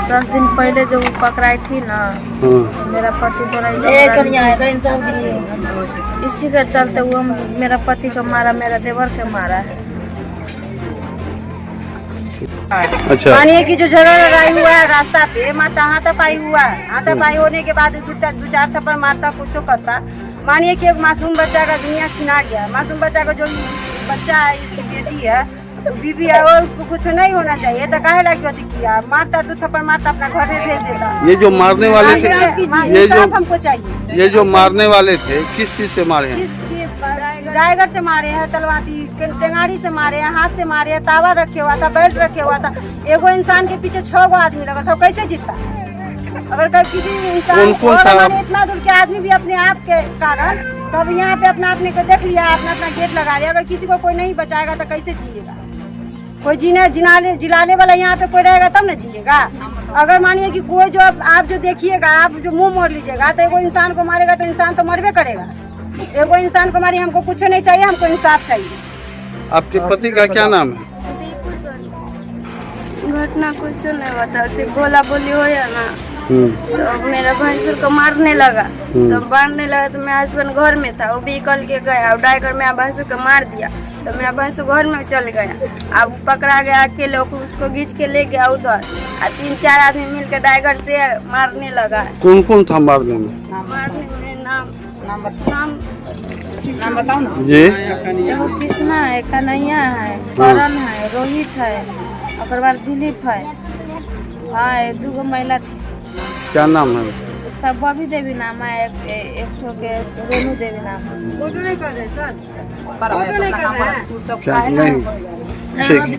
10 दिन पहले जो वो पकड़ाई थी ना, मेरा पति थोड़ा इसी के चलते वो मेरा पति को मारा, मेरा देवर के मारा है। अच्छा, मानिए कि जो झगड़ा लड़ाई हुआ है रास्ता पे, माता हाथापाई हुआ है। हाथापाई होने के बाद दो चार थप्पड़ मारता, कुछ करता। मानिए कि एक मासूम बच्चा का दुनिया छिना गया। मासूम बच्चा का जो बच्चा है, इसकी बेटी है, बीबी है, और उसको कुछ नहीं होना चाहिए तो काहे लागी होती किया? मारता, दो थप्पड़ मारता, अपना घर में भेज देता। ये जो मारने वाले थे, ये जो हमको चाहिए, ये जो मारने वाले थे किस चीज से मारे हैं? ड्राइवर से मारे हैं, तलवाती टेंगारी से मारे हैं, हाथ से मारे हैं, तावा रखे हुआ था, बेल्ट रखे हुआ था। एगो इंसान के पीछे 6 गो आदमी लगा था, कैसे जीता? अगर किसी इंसान इतना दूर के आदमी भी अपने आप के कारण सब यहाँ पे अपना अपने को देख लिया, अपना अपना गेट लगा लिया। अगर किसी को कोई नहीं बचाएगा तो कैसे जिएगा? कोई जिलाने वाला यहाँ पे कोई रहेगा तब न जिएगा। अगर मानिए कि कोई जो आप जो देखिएगा, आप जो मुंह मोड़ लीजिएगा तो एगो इंसान को मारेगा तो इंसान तो मरबे करेगा। एगो इंसान को मारिए, हमको कुछ नहीं चाहिए, हमको इंसाफ चाहिए। आपके पति का क्या नाम है? घटना कुछ नहीं बता, सिर्फ बोला बोली हो या ना, तो मेरा भैंसुर को मारने लगा। तो मारने लगा तो मेरा हस्बैंड घर में था, वो भी निकल के गया और ड्राइवर मेरा भैंसुर को मार दिया। तो मेरा भैंसुर घर में चल गया। अब पकड़ा गया अकेले, उसको घींच के ले गया उधर, 3-4 आदमी मिलकर ड्राइवर से मारने लगा। कौन कौन था मारने में? मारने में नाम बताओ ना जी। एगो कृष्णा है, कन्हैया है, करण है, रोहित है, और बाद दिलीप है। हाँ, 2 महिला थी। क्या नाम है उसका? बॉबी देवी नाम है, एक के रेनू देवी नाम है। फोटो नहीं कर रहे सर, फोटो नहीं कर रहे हैं। क्या नहीं? ठीक।